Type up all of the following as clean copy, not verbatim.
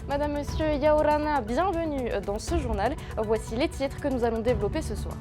Madame, Monsieur Yaorana, bienvenue dans ce journal. Voici les titres que nous allons développer ce soir.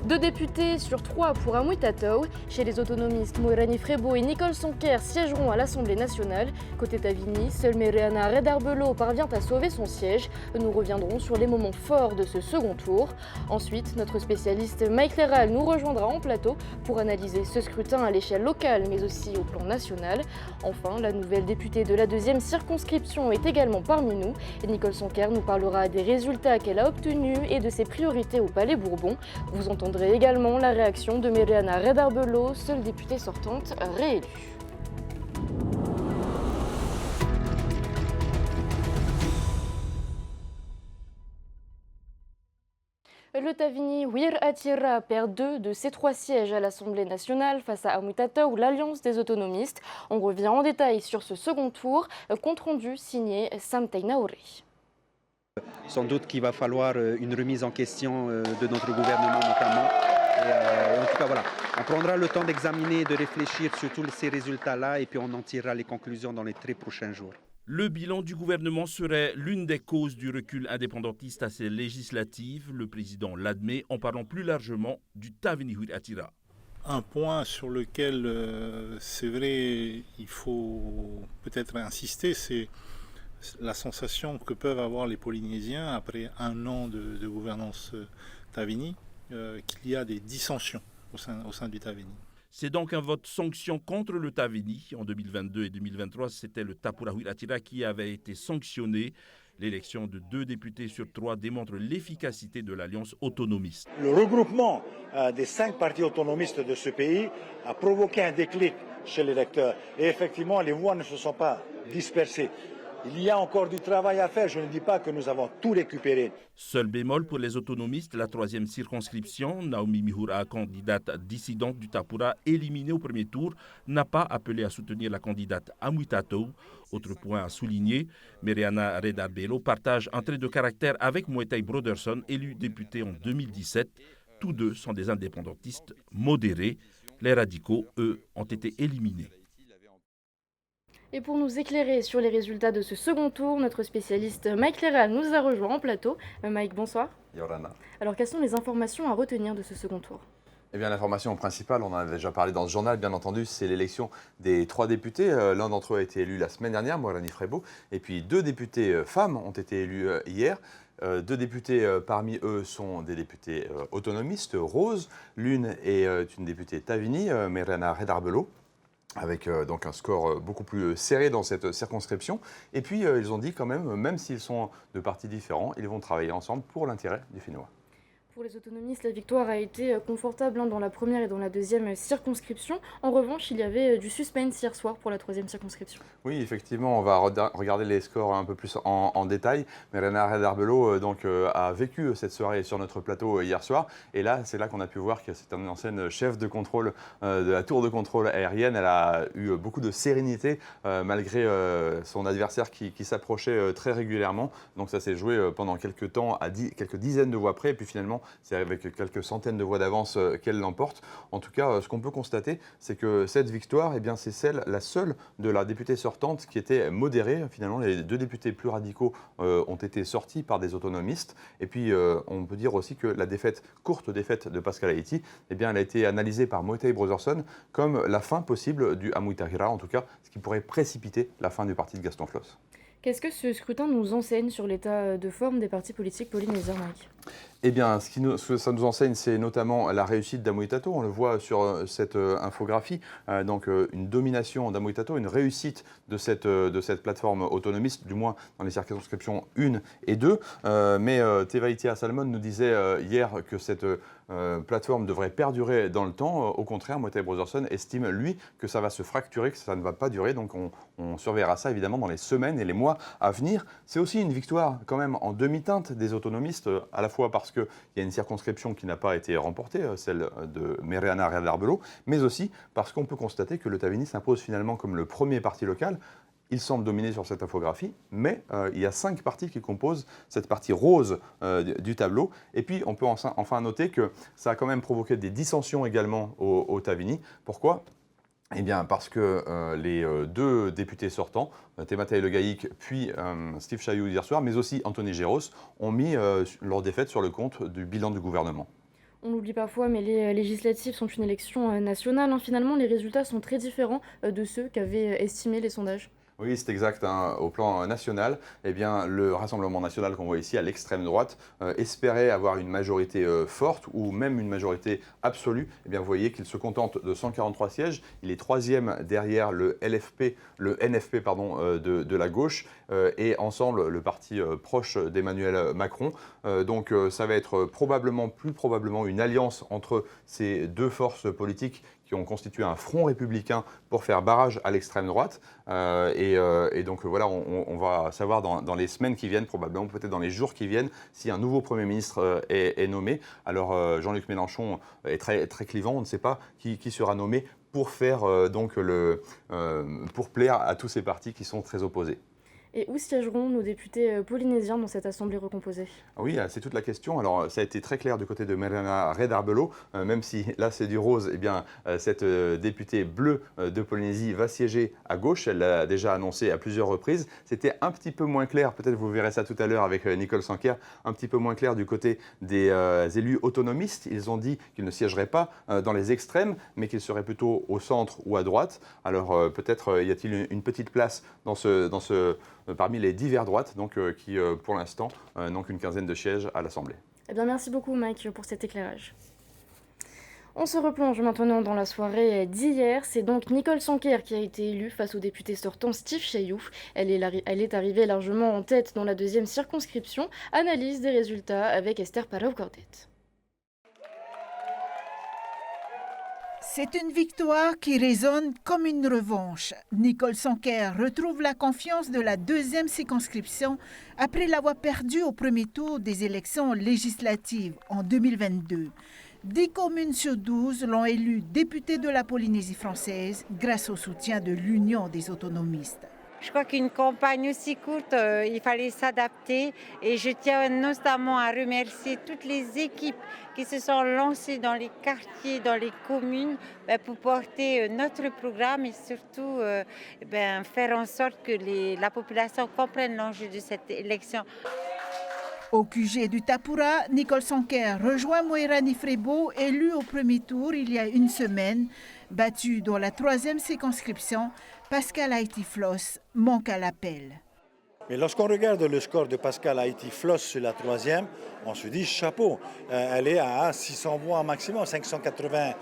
2 députés sur 3 pour Amouitatou. Chez les autonomistes, Moirani Frebo et Nicole Sonker siégeront à l'Assemblée nationale. Côté Tavini, seule Mereana Redarbelo parvient à sauver son siège. Nous reviendrons sur les moments forts de ce second tour. Ensuite, notre spécialiste Mike Leral nous rejoindra en plateau pour analyser ce scrutin à l'échelle locale mais aussi au plan national. Enfin, la nouvelle députée de la 2e circonscription est également parmi nous. Et Nicole Sonker nous parlera des résultats qu'elle a obtenus et de ses priorités au Palais Bourbon. Vous entendrez également la réaction de Mereana Redarbelo, seule députée sortante réélue. Le Tavini Wir Atira perd 2 de ses 3 sièges à l'Assemblée nationale face à Amouitatou, l'Alliance des autonomistes. On revient en détail sur ce second tour, compte rendu signé Sam Teinaouri. Sans doute qu'il va falloir une remise en question de notre gouvernement notamment. Et, en tout cas, voilà, on prendra le temps d'examiner, de réfléchir sur tous ces résultats-là et puis on en tirera les conclusions dans les très prochains jours. Le bilan du gouvernement serait l'une des causes du recul indépendantiste à ces législatives. Le président l'admet en parlant plus largement du Tavini Wir Atira. Un point sur lequel, c'est vrai, il faut peut-être insister, c'est la sensation que peuvent avoir les Polynésiens après un an de gouvernance Tavini, qu'il y a des dissensions au sein du Tavini. C'est donc un vote sanction contre le Tavini. En 2022 et 2023, c'était le Tapura Wir Atira qui avait été sanctionné. L'élection de 2 députés sur 3 démontre l'efficacité de l'alliance autonomiste. Le regroupement des 5 partis autonomistes de ce pays a provoqué un déclic chez les électeurs. Et effectivement, les voix ne se sont pas dispersées. Il y a encore du travail à faire, je ne dis pas que nous avons tout récupéré. Seul bémol pour les autonomistes, la 3e circonscription, Naomi Mihura, candidate dissidente du Tapura, éliminée au premier tour, n'a pas appelé à soutenir la candidate Amouitatou. Autre point à souligner, Mereana Redarbelo partage un trait de caractère avec Moetai Broderson, élu député en 2017. Tous deux sont des indépendantistes modérés. Les radicaux, eux, ont été éliminés. Et pour nous éclairer sur les résultats de ce second tour, notre spécialiste Mike Leral nous a rejoint en plateau. Mike, bonsoir. Yorana. Alors, quelles sont les informations à retenir de ce second tour ? Eh bien, l'information principale, on en a déjà parlé dans ce journal, bien entendu, c'est l'élection des 3 députés. L'un d'entre eux a été élu la semaine dernière, Moirani Frebo, et puis 2 députés femmes ont été élus hier. 2 députés parmi eux sont des députés autonomistes, Rose. L'une est une députée Tavini, Mereana Redarbelo, avec donc un score beaucoup plus serré dans cette circonscription. Et puis, ils ont dit quand même s'ils sont de partis différents, ils vont travailler ensemble pour l'intérêt du Finnois. Pour les autonomistes, la victoire a été confortable dans la 1re et dans la 2e circonscription. En revanche, il y avait du suspense hier soir pour la 3e circonscription. Oui, effectivement, on va regarder les scores un peu plus en détail. Mereana Redarbelo a vécu cette soirée sur notre plateau hier soir. Et là, c'est là qu'on a pu voir que c'est une ancienne chef de contrôle de la tour de contrôle aérienne. Elle a eu beaucoup de sérénité malgré son adversaire qui s'approchait très régulièrement. Donc ça s'est joué pendant quelques temps à quelques dizaines de voix près. Et puis finalement, c'est avec quelques centaines de voix d'avance qu'elle l'emporte. En tout cas, ce qu'on peut constater, c'est que cette victoire, eh bien, c'est la seule de la députée sortante qui était modérée. Finalement, les 2 députés plus radicaux ont été sortis par des autonomistes. Et puis, on peut dire aussi que la courte défaite de Pascal Haïti, eh bien, elle a été analysée par Moetai Broderson comme la fin possible du Amouitaira, en tout cas, ce qui pourrait précipiter la fin du parti de Gaston Floss. Qu'est-ce que ce scrutin nous enseigne sur l'état de forme des partis politiques polynésiens, Mike ? Eh bien, ce que ça nous enseigne, c'est notamment la réussite d'Amouitatou. On le voit sur cette infographie. Donc, une domination d'Amouitatou, une réussite de cette plateforme autonomiste, du moins dans les circonscriptions 1 et 2. Mais Tevaitia Salmon nous disait hier que cette plateforme devrait perdurer dans le temps. Au contraire, Moetai Broderson estime, lui, que ça va se fracturer, que ça ne va pas durer. Donc, on surveillera ça, évidemment, dans les semaines et les mois à venir. C'est aussi une victoire, quand même, en demi-teinte des autonomistes, à la fois parce qu'il y a une circonscription qui n'a pas été remportée, celle de Mereana Redarbelo, mais aussi parce qu'on peut constater que le Tavini s'impose finalement comme le premier parti local. Il semble dominer sur cette infographie, mais il y a 5 partis qui composent cette partie rose du tableau. Et puis, on peut enfin noter que ça a quand même provoqué des dissensions également au Tavini. Pourquoi ? Eh bien, parce que les deux députés sortants, Thémataï Le Gaïc puis Steve Chailloux hier soir, mais aussi Anthony Géros, ont mis leur défaite sur le compte du bilan du gouvernement. On l'oublie parfois, mais les législatives sont une élection nationale, hein. Finalement, les résultats sont très différents de ceux qu'avaient estimés les sondages. Oui, c'est exact. Hein. Au plan national, eh bien, le Rassemblement national qu'on voit ici à l'extrême droite espérait avoir une majorité forte ou même une majorité absolue. Eh bien, vous voyez qu'il se contente de 143 sièges. Il est troisième derrière le NFP de la gauche et Ensemble, le parti proche d'Emmanuel Macron. Donc, ça va être plus probablement une alliance entre ces deux forces politiques qui ont constitué un front républicain pour faire barrage à l'extrême droite. Et donc voilà, on va savoir dans les semaines qui viennent, probablement peut-être dans les jours qui viennent, si un nouveau Premier ministre est nommé. Alors Jean-Luc Mélenchon est très, très clivant, on ne sait pas qui sera nommé pour faire pour plaire à tous ces partis qui sont très opposés. Et où siégeront nos députés polynésiens dans cette assemblée recomposée? Oui, c'est toute la question. Alors, ça a été très clair du côté de Mariana Redarbelo, même si là c'est du rose, eh bien, cette députée bleue de Polynésie va siéger à gauche. Elle l'a déjà annoncé à plusieurs reprises. C'était un petit peu moins clair, peut-être vous verrez ça tout à l'heure avec Nicole Sanquer, un petit peu moins clair du côté des élus autonomistes. Ils ont dit qu'ils ne siégeraient pas dans les extrêmes, mais qu'ils seraient plutôt au centre ou à droite. Alors, peut-être y a-t-il une petite place parmi les divers droites, donc, qui pour l'instant n'ont qu'une quinzaine de sièges à l'Assemblée. Eh bien, merci beaucoup Mike pour cet éclairage. On se replonge maintenant dans la soirée d'hier. C'est donc Nicole Sanquer qui a été élue face au député sortant Steve Chailloux. Elle est arrivée largement en tête dans la deuxième circonscription. Analyse des résultats avec Esther Parau-Cordet. C'est une victoire qui résonne comme une revanche. Nicole Sanquer retrouve la confiance de la deuxième circonscription après l'avoir perdue au premier tour des élections législatives en 2022. 10 communes sur 12 l'ont élue députée de la Polynésie française grâce au soutien de l'Union des autonomistes. Je crois qu'une campagne aussi courte, il fallait s'adapter et je tiens notamment à remercier toutes les équipes qui se sont lancées dans les quartiers, dans les communes pour porter notre programme et surtout faire en sorte que la population comprenne l'enjeu de cette élection. Au QG du Tapura, Nicole Sanquer rejoint Moirani Frebo, élue au premier tour il y a une semaine. Battue dans la troisième circonscription, Pascal Haïti-Floss manque à l'appel. Mais lorsqu'on regarde le score de Pascal Haïti-Floss sur la troisième, on se dit chapeau. Elle est à 600 voix maximum, 580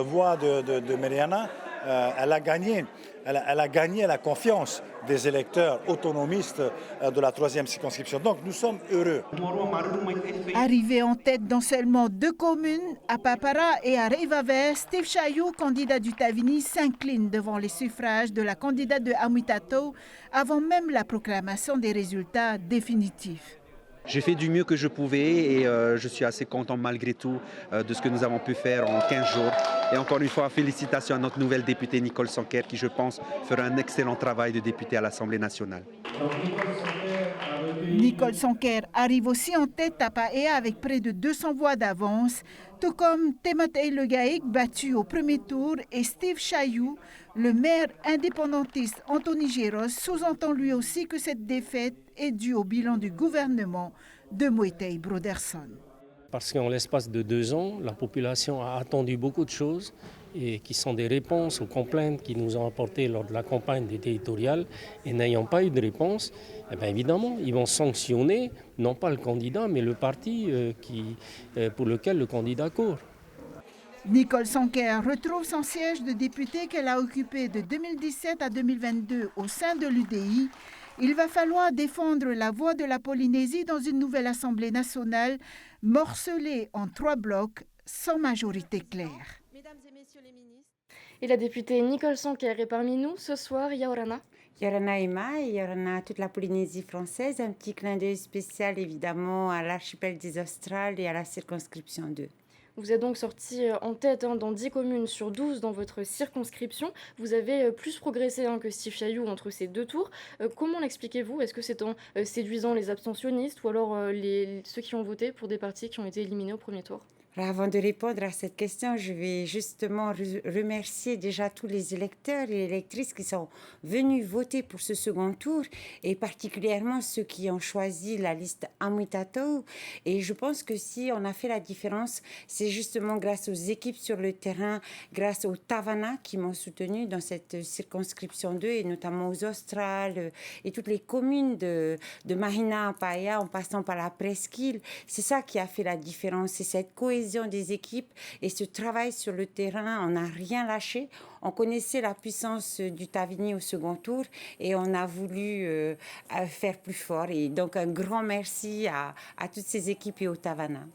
voix de Mariana. Elle a gagné la confiance des électeurs autonomistes de la troisième circonscription. Donc nous sommes heureux. Arrivé en tête dans seulement 2 communes, à Papara et à Reivaver, Steve Chailloux, candidat du Tavini, s'incline devant les suffrages de la candidate de Amwitato avant même la proclamation des résultats définitifs. J'ai fait du mieux que je pouvais et je suis assez content malgré tout de ce que nous avons pu faire en 15 jours. Et encore une fois, félicitations à notre nouvelle députée Nicole Sanquer qui, je pense, fera un excellent travail de députée à l'Assemblée nationale. Nicole Sanquer arrive aussi en tête à Paea avec près de 200 voix d'avance, tout comme Thémataï Le Gaïc battu au premier tour et Steve Chailloux, le maire indépendantiste Anthony Géros, sous-entend lui aussi que cette défaite est due au bilan du gouvernement de Moïtei Broderson. Parce qu'en l'espace de 2 ans, la population a attendu beaucoup de choses et qui sont des réponses aux complaintes qu'ils nous ont apportées lors de la campagne des territoriales. Et n'ayant pas eu de réponse, eh bien évidemment, ils vont sanctionner, non pas le candidat, mais le parti pour lequel le candidat court. Nicole Sanquer retrouve son siège de députée qu'elle a occupé de 2017 à 2022 au sein de l'UDI. Il va falloir défendre la voix de la Polynésie dans une nouvelle Assemblée nationale morcelée en 3 blocs sans majorité claire. Mesdames et messieurs les ministres. Et la députée Nicole Sanquer est parmi nous ce soir, Yaorana. Yorana Emma et Yorana toute la Polynésie française. Un petit clin d'œil spécial évidemment à l'archipel des Australes et à la circonscription 2. Vous êtes donc sorti en tête dans 10 communes sur 12 dans votre circonscription. Vous avez plus progressé que Steve Chailloux entre ces 2 tours. Comment l'expliquez-vous? Est-ce que c'est en séduisant les abstentionnistes ou alors ceux qui ont voté pour des partis qui ont été éliminés au premier tour? Avant de répondre à cette question, je vais justement remercier déjà tous les électeurs et électrices qui sont venus voter pour ce second tour et particulièrement ceux qui ont choisi la liste Amwitato. Et je pense que si on a fait la différence, c'est justement grâce aux équipes sur le terrain, grâce aux Tavana qui m'ont soutenu dans cette circonscription 2 et notamment aux Australes et toutes les communes de Mahina à Paia en passant par la Presqu'île. C'est ça qui a fait la différence, c'est cette cohésion des équipes et ce travail sur le terrain. On n'a rien lâché. On connaissait la puissance du Tavini au second tour et on a voulu faire plus fort. Et donc un grand merci à toutes ces équipes et au Tavana.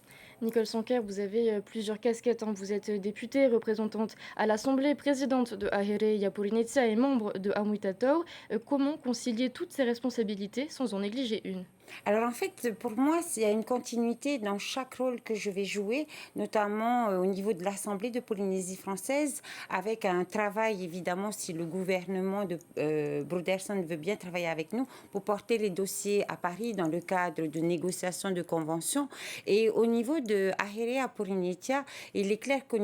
Nicole Sanquer, vous avez plusieurs casquettes. Vous êtes députée, représentante à l'Assemblée, présidente de Ahere Yaporinetsia et membre de Amwitato. Comment concilier toutes ces responsabilités sans en négliger une ? Alors en fait, pour moi, il y a une continuité dans chaque rôle que je vais jouer, notamment au niveau de l'Assemblée de Polynésie française, avec un travail évidemment, si le gouvernement de Broderson veut bien travailler avec nous, pour porter les dossiers à Paris dans le cadre de négociations de conventions. Et au niveau de Ahere Yaporinetsia, il est clair que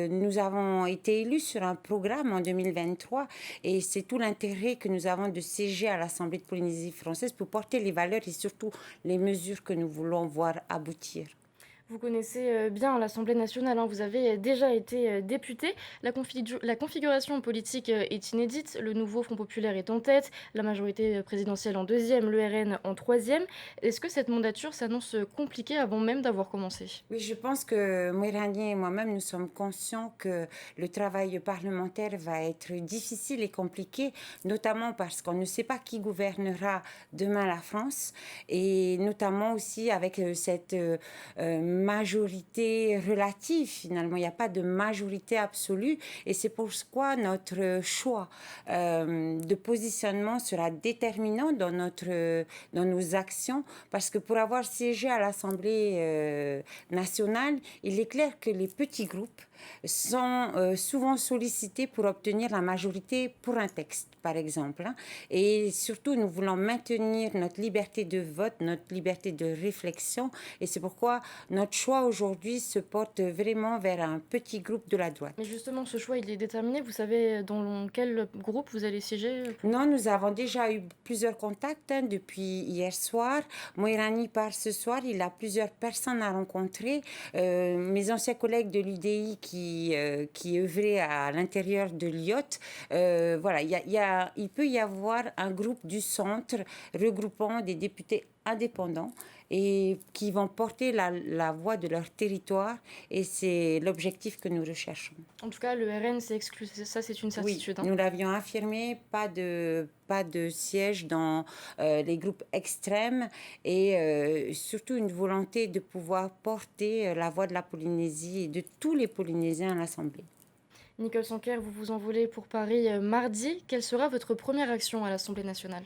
nous avons été élus sur un programme en 2023 et c'est tout l'intérêt que nous avons de siéger à l'Assemblée de Polynésie française pour porter les valeurs et surtout les mesures que nous voulons voir aboutir. Vous connaissez bien l'Assemblée nationale, vous avez déjà été député. La configuration politique est inédite. Le nouveau Front populaire est en tête, la majorité présidentielle en deuxième, le RN en troisième. Est-ce que cette mandature s'annonce compliquée avant même d'avoir commencé ? Oui, je pense que Moirani et moi-même, nous sommes conscients que le travail parlementaire va être difficile et compliqué, notamment parce qu'on ne sait pas qui gouvernera demain la France, et notamment aussi avec cette majorité relative finalement. Il n'y a pas de majorité absolue et c'est pourquoi notre choix de positionnement sera déterminant dans nos actions, parce que pour avoir siégé à l'Assemblée nationale, il est clair que les petits groupes sont souvent sollicités pour obtenir la majorité pour un texte, par exemple. Et surtout, nous voulons maintenir notre liberté de vote, notre liberté de réflexion. Et c'est pourquoi notre choix aujourd'hui se porte vraiment vers un petit groupe de la droite. Mais justement, ce choix, il est déterminé. Vous savez dans quel groupe vous allez siéger ? Non, nous avons déjà eu plusieurs contacts depuis hier soir. Moirani part ce soir. Il a plusieurs personnes à rencontrer. Mes anciens collègues de l'UDI qui œuvraient à l'intérieur de l'IOT. Voilà, il peut y avoir un groupe du centre regroupant des députés indépendants et qui vont porter la voix de leur territoire, et c'est l'objectif que nous recherchons. En tout cas, le RN, c'est exclu, ça c'est une certitude. Oui, nous l'avions affirmé, pas de siège dans les groupes extrêmes et surtout une volonté de pouvoir porter la voix de la Polynésie et de tous les Polynésiens à l'Assemblée. Nicole Sanquer, vous vous envolez pour Paris mardi. Quelle sera votre première action à l'Assemblée nationale ?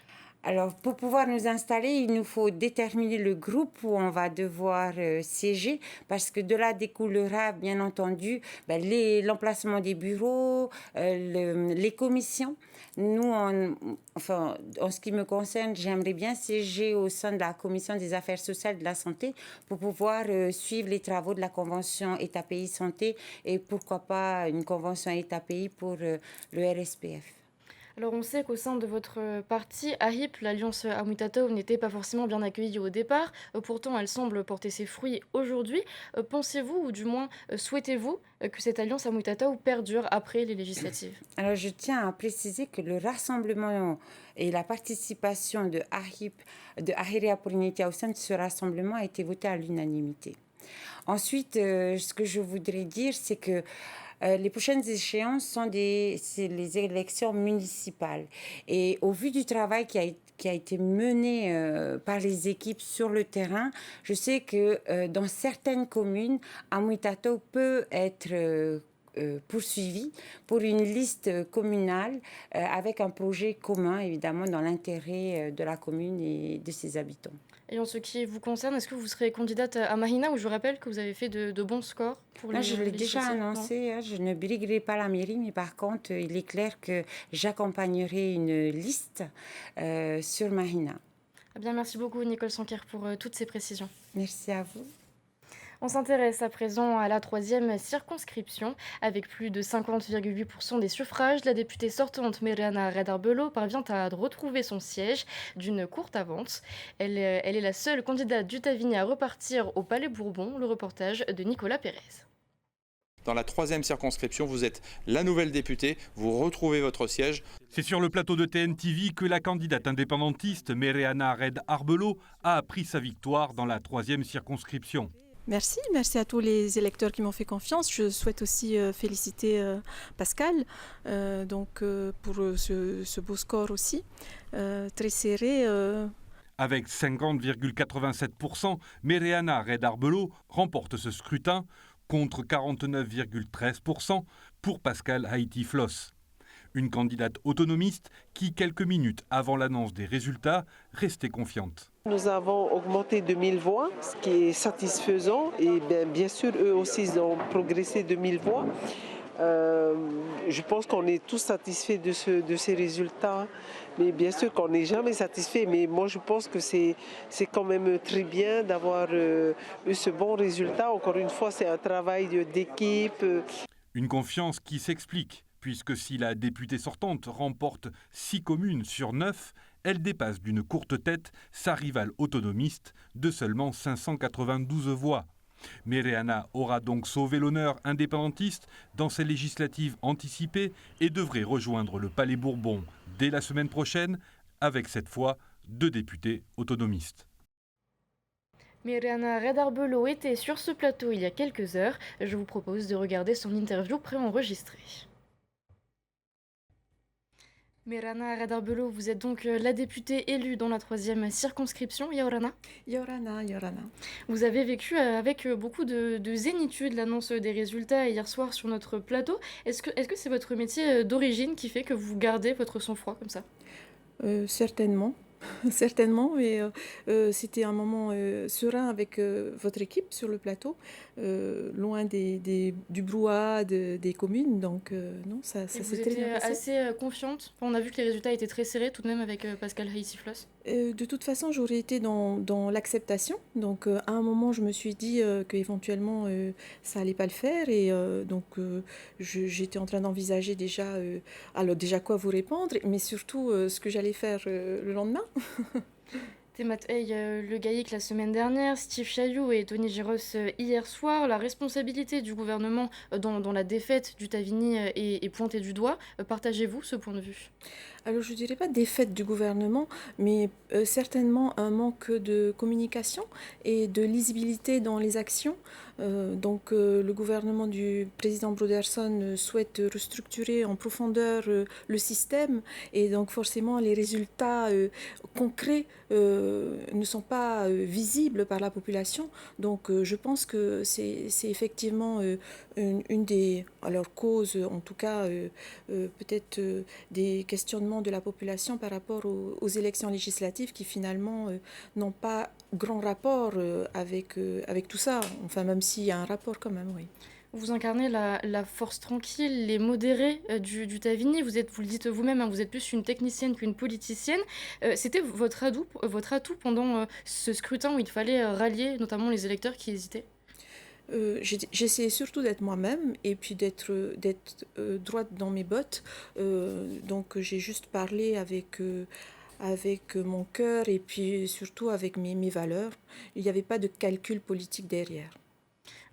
Alors, pour pouvoir nous installer, il nous faut déterminer le groupe où on va devoir siéger, parce que de là découlera, bien entendu, l'emplacement des bureaux, les commissions. Nous, en ce qui me concerne, j'aimerais bien siéger au sein de la Commission des affaires sociales et de la santé pour pouvoir suivre les travaux de la Convention État-Pays Santé et pourquoi pas une Convention État-Pays pour le RSPF. Alors on sait qu'au sein de votre parti, AHIP, l'Alliance Amwitato, n'était pas forcément bien accueillie au départ. Pourtant, elle semble porter ses fruits aujourd'hui. Pensez-vous, ou du moins souhaitez-vous, que cette Alliance Amwitato perdure après les législatives ? Alors je tiens à préciser que le rassemblement et la participation de AHIP, de Ahere Yaporinetsia au sein de ce rassemblement a été voté à l'unanimité. Ensuite, ce que je voudrais dire, c'est que les prochaines échéances c'est les élections municipales. Et au vu du travail qui a été mené par les équipes sur le terrain, je sais que dans certaines communes, Amwitato peut être poursuivi pour une liste communale avec un projet commun, évidemment, dans l'intérêt de la commune et de ses habitants. Et en ce qui vous concerne, est-ce que vous serez candidate à Mahina, où je rappelle que vous avez fait de bons scores pour les Je l'ai déjà annoncé, je ne briguerai pas la mairie, mais par contre, il est clair que j'accompagnerai une liste sur Mahina. Bien, merci beaucoup Nicole Sanquer pour toutes ces précisions. Merci à vous. On s'intéresse à présent à la troisième circonscription. Avec plus de 50,8% des suffrages, la députée sortante Mariana Redarbelo parvient à retrouver son siège d'une courte avance. Elle est la seule candidate du Tavini à repartir au Palais Bourbon. Le reportage de Nicolas Pérez. Dans la troisième circonscription, vous êtes la nouvelle députée, vous retrouvez votre siège. C'est sur le plateau de TNTV que la candidate indépendantiste Mariana Redarbelo a appris sa victoire dans la troisième circonscription. Merci à tous les électeurs qui m'ont fait confiance. Je souhaite aussi féliciter Pascal pour ce beau score aussi, très serré. Avec 50,87%, Mariana Redarbelo remporte ce scrutin contre 49,13% pour Pascal Haïti Floss. Une candidate autonomiste qui, quelques minutes avant l'annonce des résultats, restait confiante. Nous avons augmenté de 1000 voix, ce qui est satisfaisant. Et bien sûr, eux aussi, ils ont progressé de 1000 voix. Je pense qu'on est tous satisfaits de ces résultats. Mais bien sûr qu'on n'est jamais satisfait. Mais moi, je pense que c'est quand même très bien d'avoir eu ce bon résultat. Encore une fois, c'est un travail d'équipe. Une confiance qui s'explique, puisque si la députée sortante remporte 6 communes sur 9, elle dépasse d'une courte tête sa rivale autonomiste de seulement 592 voix. Mariana aura donc sauvé l'honneur indépendantiste dans ces législatives anticipées et devrait rejoindre le Palais Bourbon dès la semaine prochaine, avec cette fois 2 députés autonomistes. Mariana Redarbelo était sur ce plateau il y a quelques heures. Je vous propose de regarder son interview préenregistrée. Mariana Redarbelo, vous êtes donc la députée élue dans la troisième circonscription, Yorana. Yorana. Vous avez vécu avec beaucoup de zénitude l'annonce des résultats hier soir sur notre plateau. Est-ce que c'est votre métier d'origine qui fait que vous gardez votre sang-froid comme ça ? Certainement. Certainement, mais c'était un moment serein avec votre équipe sur le plateau, loin du brouhaha des communes, donc non, ça s'est très bien passé. Vous étiez assez confiante. On a vu que les résultats étaient très serrés tout de même avec Pascal Haïti Floss. De toute façon, j'aurais été dans l'acceptation, donc à un moment je me suis dit qu'éventuellement ça allait pas le faire, et j'étais en train d'envisager déjà quoi vous répondre, mais surtout ce que j'allais faire le lendemain. Temat Hey, Le Gaïc la semaine dernière, Steve Chailloux et Tony Giros hier soir. La responsabilité du gouvernement dans la défaite du Tavini est pointée du doigt. Partagez-vous ce point de vue ? Alors je ne dirais pas défaite du gouvernement, mais certainement un manque de communication et de lisibilité dans les actions. Le gouvernement du président Broderson souhaite restructurer en profondeur le système, et donc forcément les résultats concrets ne sont pas visibles par la population. Donc je pense que c'est effectivement une des causes, en tout cas peut-être des questionnements de la population par rapport aux élections législatives qui finalement n'ont pas grand rapport avec tout ça, enfin même s'il y a un rapport quand même, oui. Vous incarnez la force tranquille, les modérés du Tavini. Vous le dites vous-même, vous êtes plus une technicienne qu'une politicienne. C'était votre atout pendant ce scrutin où il fallait rallier notamment les électeurs qui hésitaient ? J'essayais surtout d'être moi-même et puis d'être droite dans mes bottes. Donc j'ai juste parlé avec mon cœur et puis surtout avec mes valeurs. Il n'y avait pas de calcul politique derrière.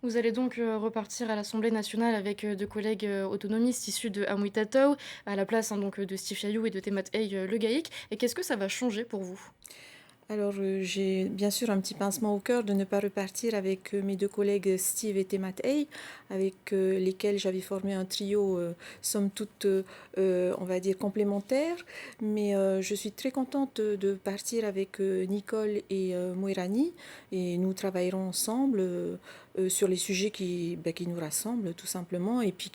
Vous allez donc repartir à l'Assemblée nationale avec 2 collègues autonomistes issus de Amwitato, à la place donc de Steve Chailloux et de Temat Hey, Le Gaïc. Et qu'est-ce que ça va changer pour vous ? Alors j'ai bien sûr un petit pincement au cœur de ne pas repartir avec mes 2 collègues Steve et Temat Hey, avec lesquels j'avais formé un trio somme toute on va dire complémentaire, mais je suis très contente de partir avec Nicole et Moirani, et nous travaillerons ensemble sur les sujets qui nous rassemblent tout simplement, et puis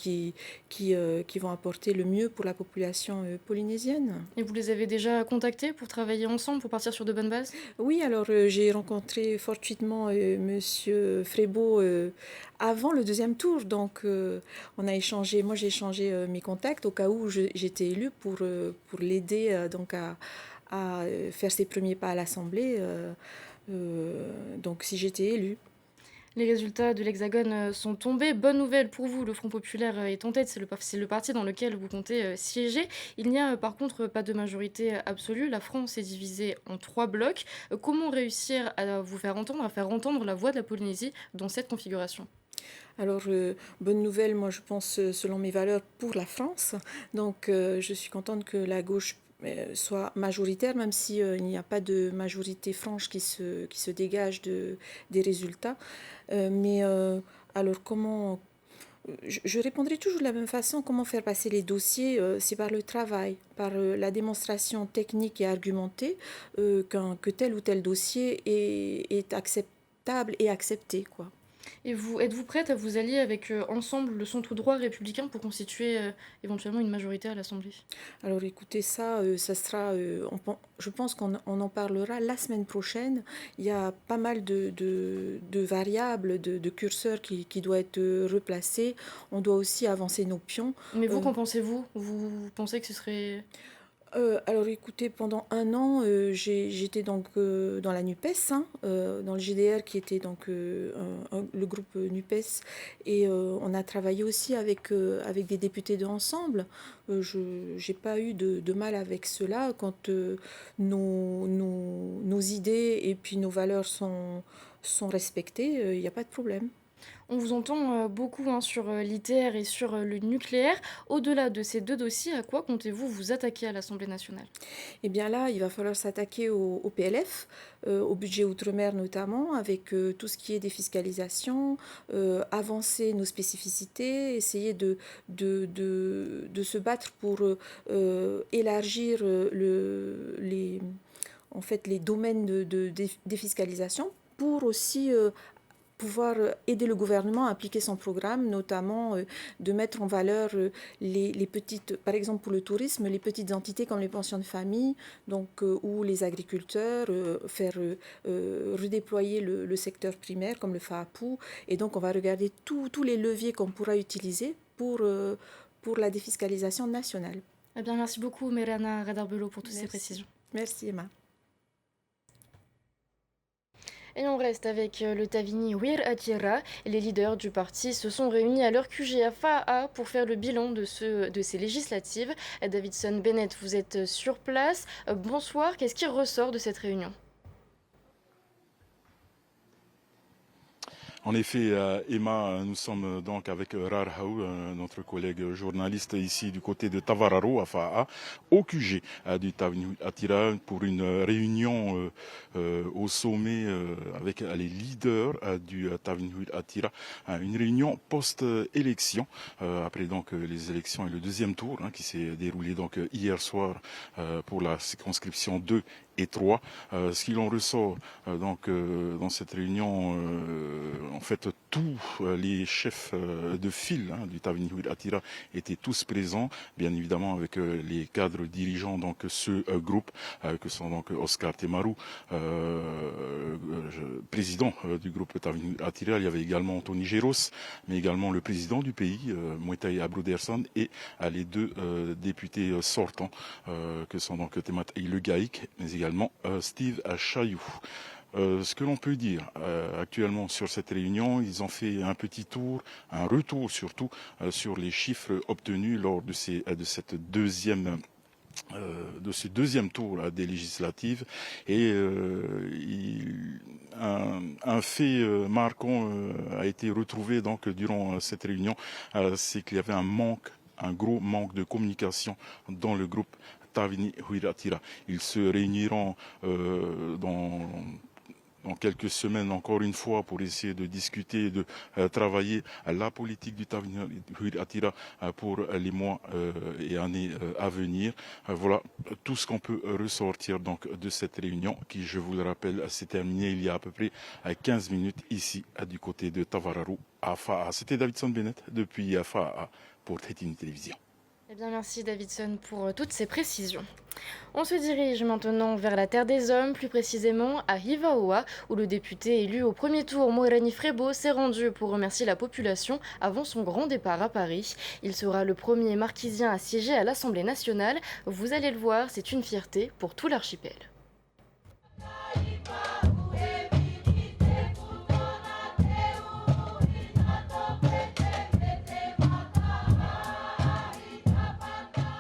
qui vont apporter le mieux pour la population polynésienne. Et vous les avez déjà contactés pour travailler ensemble, pour partir sur de bonnes bases ? Oui, alors j'ai rencontré fortuitement Monsieur Frébeau avant le 2e tour, donc on a échangé, moi j'ai échangé mes contacts au cas où j'étais élue pour l'aider donc à faire ses premiers pas à l'Assemblée, donc si j'étais élue. Les résultats de l'Hexagone sont tombés. Bonne nouvelle pour vous, le Front populaire est en tête, c'est le parti dans lequel vous comptez siéger. Il n'y a par contre pas de majorité absolue. La France est divisée en 3 blocs. Comment réussir à vous faire entendre la voix de la Polynésie dans cette configuration ? Alors, bonne nouvelle, moi je pense, selon mes valeurs, pour la France. Donc, je suis contente que la gauche soit majoritaire, même si il n'y a pas de majorité franche qui se dégage des résultats. Alors, comment... Je répondrai toujours de la même façon. Comment faire passer les dossiers? C'est par le travail, par la démonstration technique et argumentée que tel ou tel dossier est acceptable et accepté, quoi. Et êtes-vous prête à vous allier avec Ensemble, le centre droit républicain, pour constituer éventuellement une majorité à l'Assemblée ? Alors écoutez, ça sera, je pense qu'on en parlera la semaine prochaine. Il y a pas mal de variables, de curseurs qui doivent être replacés. On doit aussi avancer nos pions. Mais vous, qu'en pensez-vous ? Vous pensez que ce serait... Alors écoutez, pendant un an, j'étais donc dans la NUPES, dans le GDR qui était donc le groupe NUPES, et on a travaillé aussi avec des députés de Ensemble. Je n'ai pas eu de mal avec cela quand nos idées et puis nos valeurs sont respectées, il n'y a pas de problème. On vous entend beaucoup sur l'ITER et sur le nucléaire. Au-delà de ces 2 dossiers, à quoi comptez-vous vous attaquer à l'Assemblée nationale ? Eh bien là, il va falloir s'attaquer au PLF, au budget outre-mer notamment, avec tout ce qui est défiscalisation, avancer nos spécificités, essayer de se battre pour élargir les domaines de défiscalisation, pour aussi pouvoir aider le gouvernement à appliquer son programme, notamment de mettre en valeur les petites, par exemple pour le tourisme, les petites entités comme les pensions de famille, donc, ou les agriculteurs, faire redéployer le secteur primaire comme le FAAPU. Et donc on va regarder tous les leviers qu'on pourra utiliser pour la défiscalisation nationale. Eh bien, merci beaucoup Meriana Redarbelo pour toutes ces précisions. Merci Emma. Et on reste avec le Tavini Huiraatira. Les leaders du parti se sont réunis à leur QG à Fa'a pour faire le bilan de ces législatives. Davidson Bennett, vous êtes sur place. Bonsoir, qu'est-ce qui ressort de cette réunion ? En effet, Emma, nous sommes donc avec Rarhaou, notre collègue journaliste ici du côté de Tavararo, à Fa'a, au QG du Tavini Huiraatira pour une réunion au sommet avec les leaders du Tavini Huiraatira, une réunion post-élection, après donc les élections et le deuxième tour qui s'est déroulé donc hier soir pour la circonscription 2 et 3. Ce qu'il en ressort donc dans cette réunion, en fait tous les chefs de file du Tavini Huiraatira étaient tous présents, bien évidemment avec les cadres dirigeants donc ce groupe que sont donc Oscar Temaru, président du groupe Tavini Huiraatira. Il y avait également Anthony Géros, mais également le président du pays, Moetai Abrouderson, et les 2 députés sortants que sont donc Temat Le Gaïk, mais également Steve Chayou. Ce que l'on peut dire actuellement sur cette réunion, ils ont fait un petit tour, un retour surtout sur les chiffres obtenus lors de ce deuxième tour des législatives, et un fait marquant a été retrouvé donc durant cette réunion, c'est qu'il y avait un gros manque de communication dans le groupe Tavini Huiraatira. Ils se réuniront dans quelques semaines encore une fois pour essayer de discuter, de travailler à la politique du Tavini Huiraatira pour les mois et années à venir. Voilà tout ce qu'on peut ressortir donc de cette réunion qui, je vous le rappelle, s'est terminée il y a à peu près 15 minutes ici du côté de Tavararo à Fa'a. C'était Davidson Bennett depuis Fa'a pour Tétini Télévision. Eh bien, merci Davidson pour toutes ces précisions. On se dirige maintenant vers la Terre des Hommes, plus précisément à Hivaoa, où le député élu au premier tour, Moerani Frebo, s'est rendu pour remercier la population avant son grand départ à Paris. Il sera le premier marquisien à siéger à l'Assemblée nationale. Vous allez le voir, c'est une fierté pour tout l'archipel.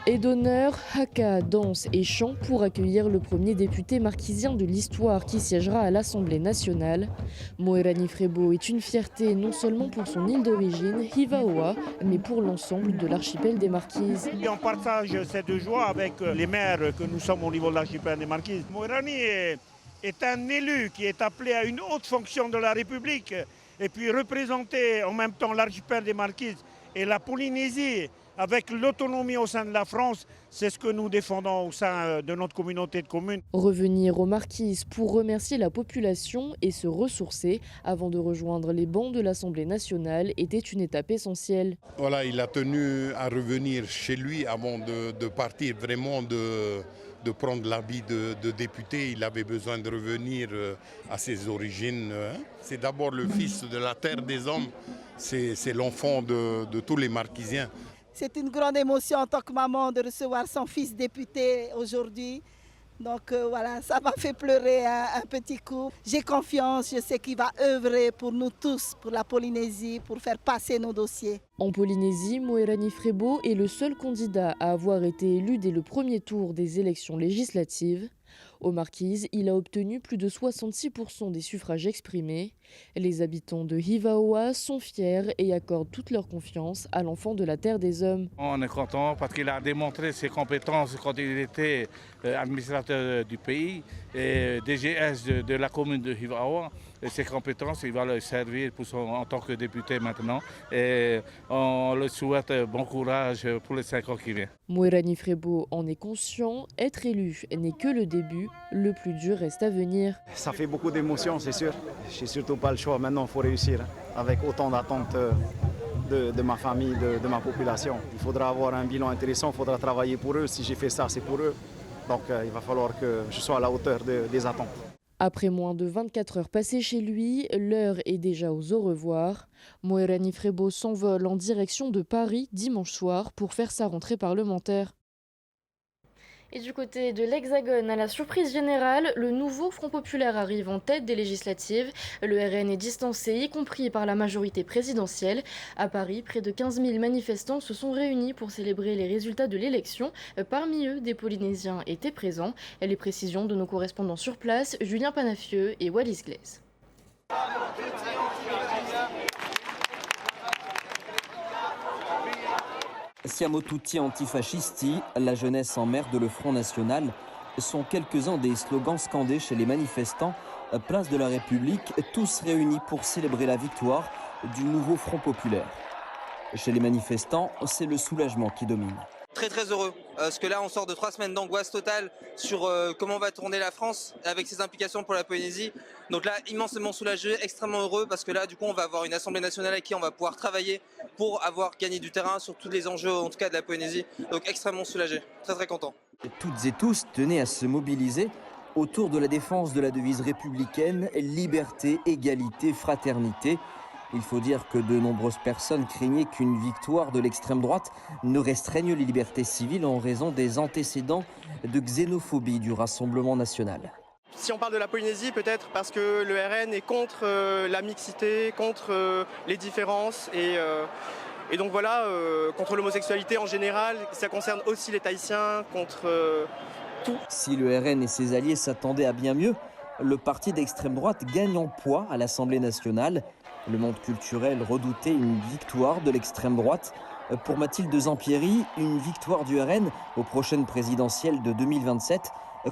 Et d'honneur, haka, danse et chant pour accueillir le premier député marquisien de l'histoire qui siégera à l'Assemblée nationale. Moerani Frebo est une fierté non seulement pour son île d'origine, Hivaoa, mais pour l'ensemble de l'archipel des Marquises. Et on partage cette joie avec les maires que nous sommes au niveau de l'archipel des Marquises. Moerani est un élu qui est appelé à une haute fonction de la République et puis représenter en même temps l'archipel des Marquises et la Polynésie avec l'autonomie au sein de la France, c'est ce que nous défendons au sein de notre communauté de communes. Revenir aux Marquises pour remercier la population et se ressourcer avant de rejoindre les bancs de l'Assemblée nationale était une étape essentielle. Voilà, il a tenu à revenir chez lui avant de partir, vraiment de prendre l'habit de député. Il avait besoin de revenir à ses origines. C'est d'abord le fils de la terre des hommes, c'est l'enfant de tous les Marquisiens. C'est une grande émotion en tant que maman de recevoir son fils député aujourd'hui. Donc voilà, ça m'a fait pleurer un petit coup. J'ai confiance, je sais qu'il va œuvrer pour nous tous, pour la Polynésie, pour faire passer nos dossiers. En Polynésie, Moerani Frebo est le seul candidat à avoir été élu dès le premier tour des élections législatives. Aux Marquises, il a obtenu plus de 66% des suffrages exprimés. Les habitants de Hivaoa sont fiers et accordent toute leur confiance à l'enfant de la terre des hommes. On est content parce qu'il a démontré ses compétences quand il était administrateur du pays et DGS de la commune de Hivaoa. Et ses compétences, il va le servir en tant que député maintenant. Et on le souhaite bon courage pour les 5 ans qui viennent. Moerani Frebo en est conscient, être élu n'est que le début, le plus dur reste à venir. Ça fait beaucoup d'émotions, c'est sûr. Je n'ai surtout pas le choix, maintenant il faut réussir. Avec autant d'attentes de ma famille, de ma population. Il faudra avoir un bilan intéressant, il faudra travailler pour eux. Si j'ai fait ça, c'est pour eux. Donc il va falloir que je sois à la hauteur des attentes. Après moins de 24 heures passées chez lui, l'heure est déjà aux au revoir. Moerani Frebo s'envole en direction de Paris dimanche soir pour faire sa rentrée parlementaire. Et du côté de l'Hexagone, à la surprise générale, le nouveau Front populaire arrive en tête des législatives. Le RN est distancé, y compris par la majorité présidentielle. À Paris, près de 15 000 manifestants se sont réunis pour célébrer les résultats de l'élection. Parmi eux, des Polynésiens étaient présents. Les précisions de nos correspondants sur place, Julien Panafieux et Wallis Glaise. Siamo tutti antifascisti, la jeunesse emmerde le Front National, sont quelques-uns des slogans scandés chez les manifestants. Place de la République, tous réunis pour célébrer la victoire du nouveau Front populaire. Chez les manifestants, c'est le soulagement qui domine. Très heureux, parce que là on sort de 3 semaines d'angoisse totale sur comment va tourner la France avec ses implications pour la Polynésie. Donc là immensément soulagé, extrêmement heureux parce que là du coup on va avoir une Assemblée nationale avec qui on va pouvoir travailler pour avoir gagné du terrain sur tous les enjeux en tout cas de la Polynésie. Donc extrêmement soulagé, très content. Toutes et tous tenaient à se mobiliser autour de la défense de la devise républicaine, liberté, égalité, fraternité. Il faut dire que de nombreuses personnes craignaient qu'une victoire de l'extrême droite ne restreigne les libertés civiles en raison des antécédents de xénophobie du Rassemblement national. Si on parle de la Polynésie, peut-être parce que le RN est contre la mixité, contre les différences et donc voilà, contre l'homosexualité en général. Ça concerne aussi les Tahitiens, contre tout. Si le RN et ses alliés s'attendaient à bien mieux, le parti d'extrême droite gagne en poids à l'Assemblée nationale. Le monde culturel redoutait une victoire de l'extrême droite. Pour Mathilde Zampieri, une victoire du RN aux prochaines présidentielles de 2027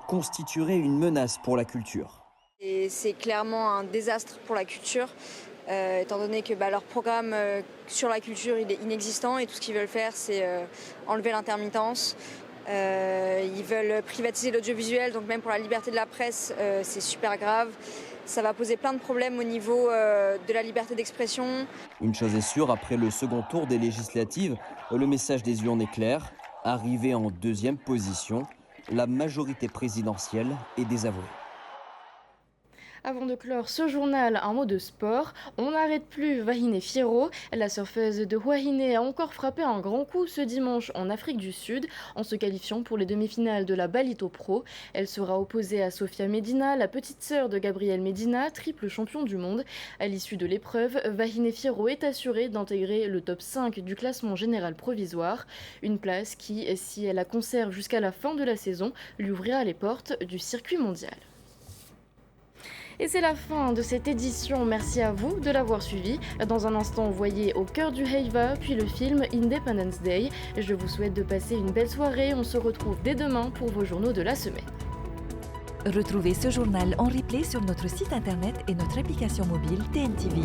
constituerait une menace pour la culture. Et c'est clairement un désastre pour la culture, étant donné que leur programme sur la culture il est inexistant et tout ce qu'ils veulent faire c'est enlever l'intermittence. Ils veulent privatiser l'audiovisuel, donc même pour la liberté de la presse, c'est super grave. Ça va poser plein de problèmes au niveau de la liberté d'expression. Une chose est sûre, après le second tour des législatives, le message des urnes est clair. Arrivé en deuxième position, la majorité présidentielle est désavouée. Avant de clore ce journal, un mot de sport. On n'arrête plus Wahine Fierro. La surfeuse de Wahine a encore frappé un grand coup ce dimanche en Afrique du Sud en se qualifiant pour les demi-finales de la Balito Pro. Elle sera opposée à Sofia Medina, la petite sœur de Gabriel Medina, triple champion du monde. À l'issue de l'épreuve, Wahine Fierro est assurée d'intégrer le top 5 du classement général provisoire. Une place qui, si elle la conserve jusqu'à la fin de la saison, lui ouvrira les portes du circuit mondial. Et c'est la fin de cette édition, merci à vous de l'avoir suivi. Dans un instant, voyez Au cœur du Heiva, puis le film Independence Day. Je vous souhaite de passer une belle soirée, on se retrouve dès demain pour vos journaux de la semaine. Retrouvez ce journal en replay sur notre site internet et notre application mobile TNTV.